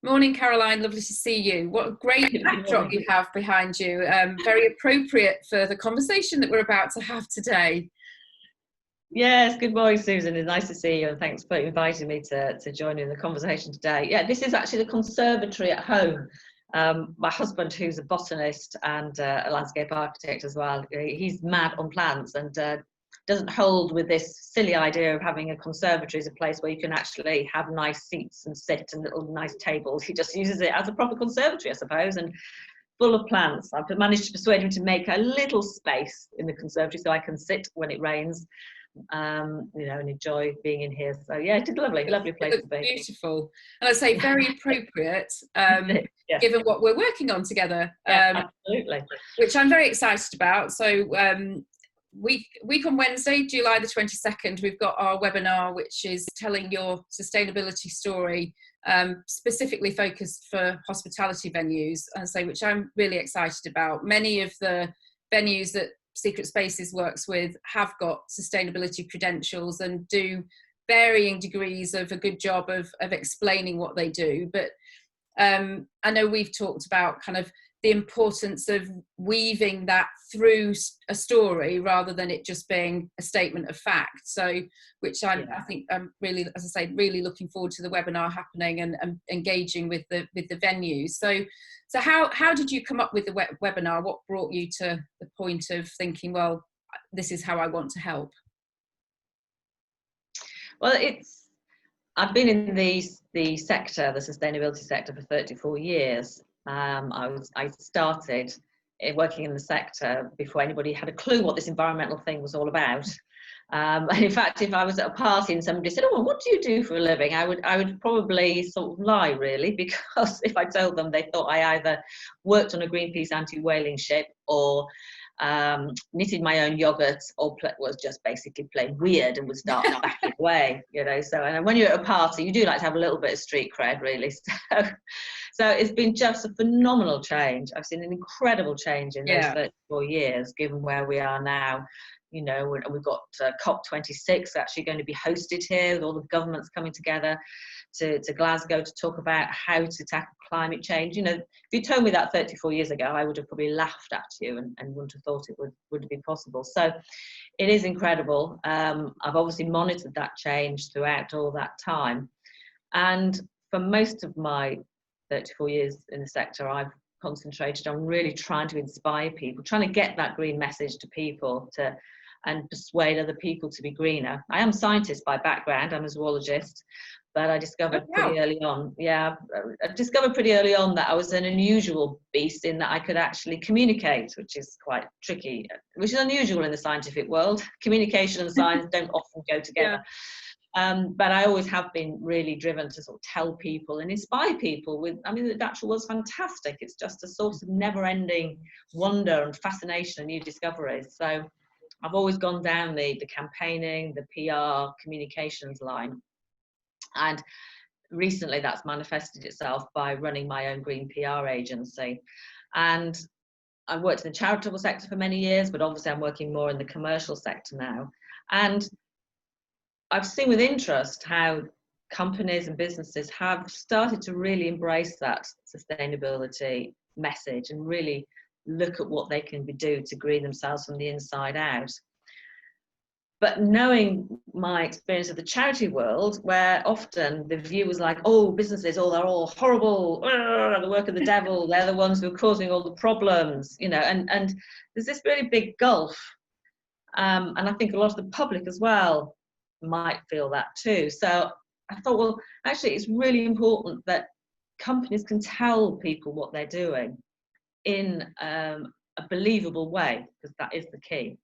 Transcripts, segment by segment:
Morning, Caroline. Lovely to see you. What a great backdrop you have behind you. Very appropriate for the conversation that we're about to have today. Yes, good morning, Susan. It's nice to see you, and thanks for inviting me to join in the conversation today. Yeah, this is actually the conservatory at home. My husband, who's a botanist and a landscape architect as well, he's mad on plants and doesn't hold with this silly idea of having a conservatory as a place where you can actually have nice seats and sit and little nice tables. He just uses it as a proper conservatory, I suppose, and full of plants. I've managed to persuade him to make a little space in the conservatory so I can sit when it rains, and enjoy being in here. So yeah, it's a lovely place to be. Beautiful, and I say very appropriate, yeah. given what we're working on together. Yeah, absolutely. Which I'm very excited about. So week on Wednesday, July the 22nd, we've got our webinar, which is telling your sustainability story, specifically focused for hospitality venues, which I'm really excited about. Many of the venues that Secret Spaces works with have got sustainability credentials and do varying degrees of a good job of explaining what they do. But I know we've talked about kind of the importance of weaving that through a story rather than it just being a statement of fact. So, which I think I'm really, as I say, really looking forward to the webinar happening and engaging with the venues. So how did you come up with the webinar? What brought you to the point of thinking, well, this is how I want to help? Well, I've been in the sector, the sustainability sector, for 34 years. I started working in the sector before anybody had a clue what this environmental thing was all about. And in fact, if I was at a party and somebody said, "Oh, well, what do you do for a living?" I would probably sort of lie, really, because if I told them, they thought I either worked on a Greenpeace anti-whaling ship or knitted my own yogurt or was just basically playing weird and would start backing away, So, and when you're at a party, you do like to have a little bit of street cred, really. So it's been just a phenomenal change. I've seen an incredible change in those 34 years, given where we are now. We've got COP26 actually going to be hosted here with all the governments coming together to Glasgow to talk about how to tackle climate change. If you told me that 34 years ago, I would have probably laughed at you and wouldn't have thought it would be possible. So it is incredible. I've obviously monitored that change throughout all that time. And for most of my 34 years in the sector, I've concentrated on really trying to inspire people, trying to get that green message to people and persuade other people to be greener. I am a scientist by background, I'm a zoologist, but I discovered pretty early on, that I was an unusual beast in that I could actually communicate, which is quite tricky, which is unusual in the scientific world. Communication and science don't often go together. But I always have been really driven to sort of tell people and inspire people the natural world's fantastic. It's just a source of never-ending wonder and fascination and new discoveries. So I've always gone down the campaigning, the PR, communications line. And recently that's manifested itself by running my own green PR agency. And I've worked in the charitable sector for many years, but obviously I'm working more in the commercial sector now. And I've seen with interest how companies and businesses have started to really embrace that sustainability message and really look at what they can do to green themselves from the inside out. But knowing my experience of the charity world, where often the view was like, oh, businesses, they're all horrible, the work of the devil, they're the ones who are causing all the problems, and there's this really big gulf. And I think a lot of the public as well might feel that too. So I thought, well, actually, it's really important that companies can tell people what they're doing in a believable way, because that is the key.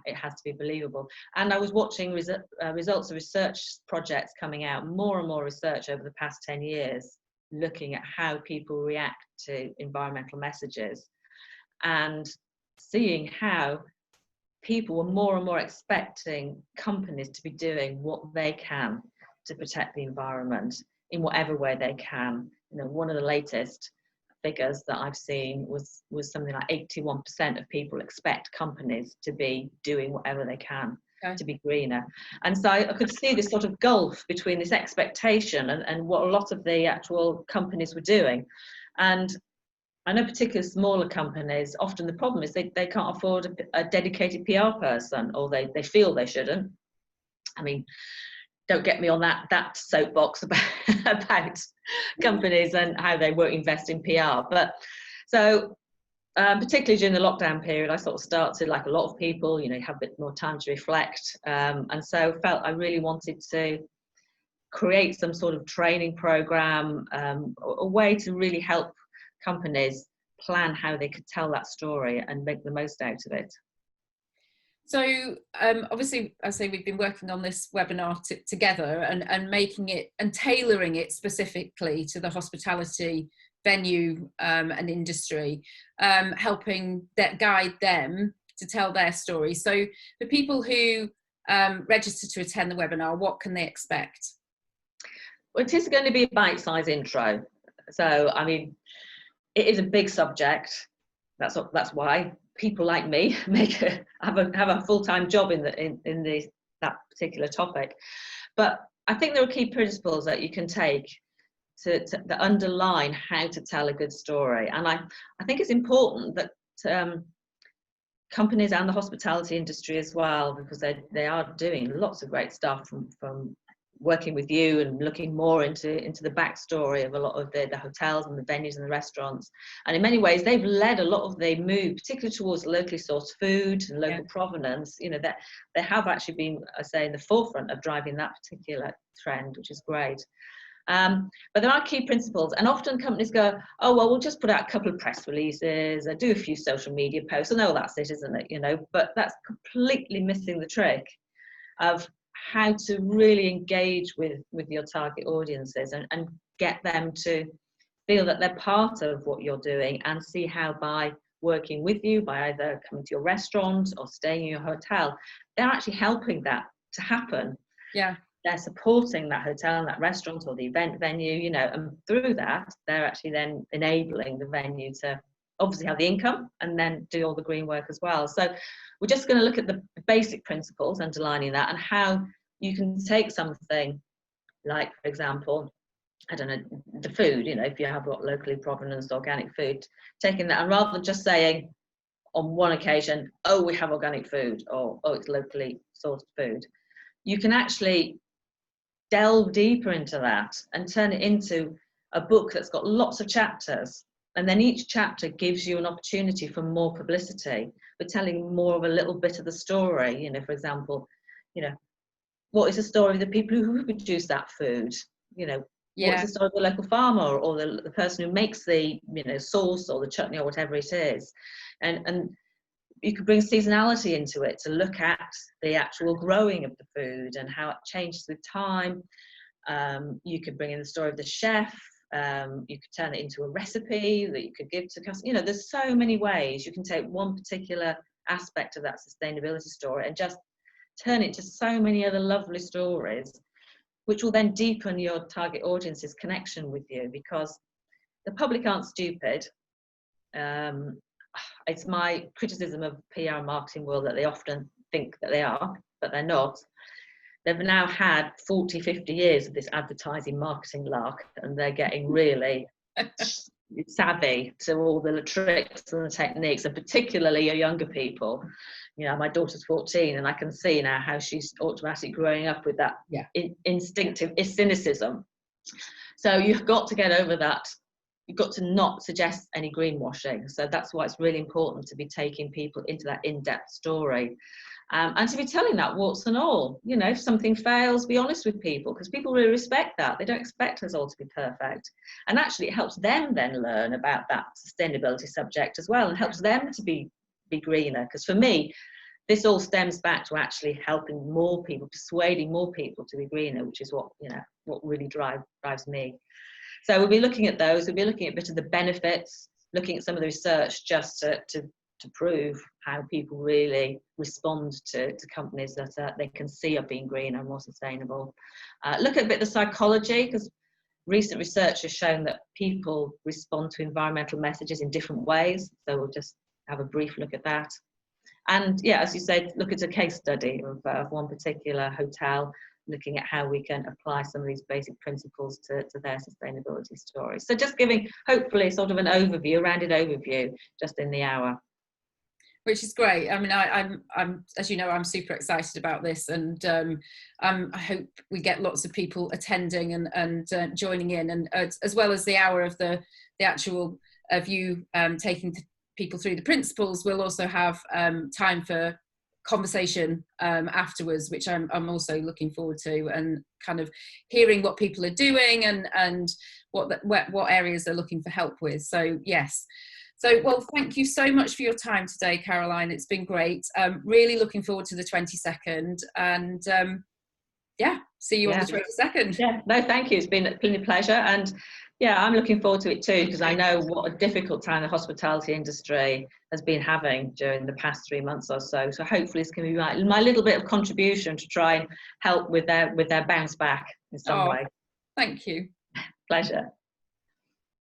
It has to be believable. And I was watching results of research projects coming out, more and more research over the past 10 years, looking at how people react to environmental messages and seeing how people were more and more expecting companies to be doing what they can to protect the environment in whatever way they can. One of the latest figures that I've seen was something like 81% of people expect companies to be doing whatever they can to be greener. And so I could see this sort of gulf between this expectation and what a lot of the actual companies were doing. And I know particularly smaller companies, often the problem is they can't afford a dedicated PR person, or they feel they shouldn't. I mean, don't get me on that soapbox about companies and how they won't invest in PR. But so particularly during the lockdown period, I sort of started, like a lot of people, you know, you have a bit more time to reflect. And so felt I really wanted to create some sort of training program, a way to really help companies plan how they could tell that story and make the most out of it. So obviously, I say we've been working on this webinar together and making it and tailoring it specifically to the hospitality venue and industry, helping that guide them to tell their story. So for people who register to attend the webinar, what can they expect? Well, it is going to be a bite-sized intro. So, I mean, it is a big subject. That's why people like me have a full-time job in that particular topic. But I think there are key principles that you can take that underline how to tell a good story. And I think it's important that companies and the hospitality industry as well, because they are doing lots of great stuff from working with you and looking more into the backstory of a lot of the hotels and the venues and the restaurants. And in many ways, they've led a lot of the move, particularly towards locally sourced food and local provenance. You know, that they have actually been, I say, in the forefront of driving that particular trend, which is great. But there are key principles, and often companies go, oh, well, we'll just put out a couple of press releases, do a few social media posts, and oh, that's it, isn't it? You know, but that's completely missing the trick of how to really engage with your target audiences and get them to feel that they're part of what you're doing, and see how by working with you, by either coming to your restaurant or staying in your hotel, they're actually helping that to happen. Yeah. They're supporting that hotel and that restaurant or the event venue, you know, and through that, they're actually then enabling the venue to obviously have the income and then do all the green work as well. So we're just going to look at the basic principles underlining that, and how you can take something like, for example, I don't know, the food, you know, if you have got locally provenance organic food, taking that, and rather than just saying on one occasion, oh, we have organic food, or oh, it's locally sourced food, you can actually delve deeper into that and turn it into a book that's got lots of chapters. And then each chapter gives you an opportunity for more publicity, but telling more of a little bit of the story. You know, for example, you know, what is the story of the people who produce that food? You know, what's the story of the local farmer, or the person who makes the, you know, sauce or the chutney or whatever it is? And you could bring seasonality into it to look at the actual growing of the food and how it changes with time. You could bring in the story of the chef. You could turn it into a recipe that you could give to customers. You know, there's so many ways you can take one particular aspect of that sustainability story and just turn it to so many other lovely stories, which will then deepen your target audience's connection with you, because the public aren't stupid. It's my criticism of PR and marketing world that they often think that they are, but they're not. They've now had 40, 50 years of this advertising marketing lark, and they're getting really savvy to all the tricks and the techniques, and particularly your younger people. You know, my daughter's 14, and I can see now how she's automatically growing up with that instinctive cynicism. So you've got to get over that. You've got to not suggest any greenwashing. So that's why it's really important to be taking people into that in-depth story, and to be telling that warts and all. You know, if something fails, be honest with people, because people really respect that. They don't expect us all to be perfect. And actually it helps them then learn about that sustainability subject as well, and helps them to be greener. Because for me, this all stems back to actually helping more people, persuading more people to be greener, which is what, you know, what really drives me. So we'll be looking at those. We'll be looking at a bit of the benefits, looking at some of the research just to prove how people really respond to companies that they can see are being greener and more sustainable. Look at a bit of the psychology, because recent research has shown that people respond to environmental messages in different ways. So we'll just have a brief look at that. And yeah, as you said, look at a case study of one particular hotel, looking at how we can apply some of these basic principles to their sustainability stories. So just giving, hopefully, sort of an overview, a rounded overview, just in the hour. Which is great. I mean, I'm, as you know, I'm super excited about this, and I hope we get lots of people attending and joining in, and as well as the hour of the actual of you taking people through the principles. We'll also have time for conversation afterwards, which I'm also looking forward to, and kind of hearing what people are doing and what areas they're looking for help with. So yes. So, well, thank you so much for your time today, Caroline. It's been great. Really looking forward to the 22nd, and yeah, see you on the 22nd. Yeah, no, thank you. It's been a pleasure, and yeah, I'm looking forward to it too, because I know what a difficult time the hospitality industry has been having during the past 3 months or so. So hopefully this can be my little bit of contribution to try and help with their bounce back in some way. Thank you. Pleasure.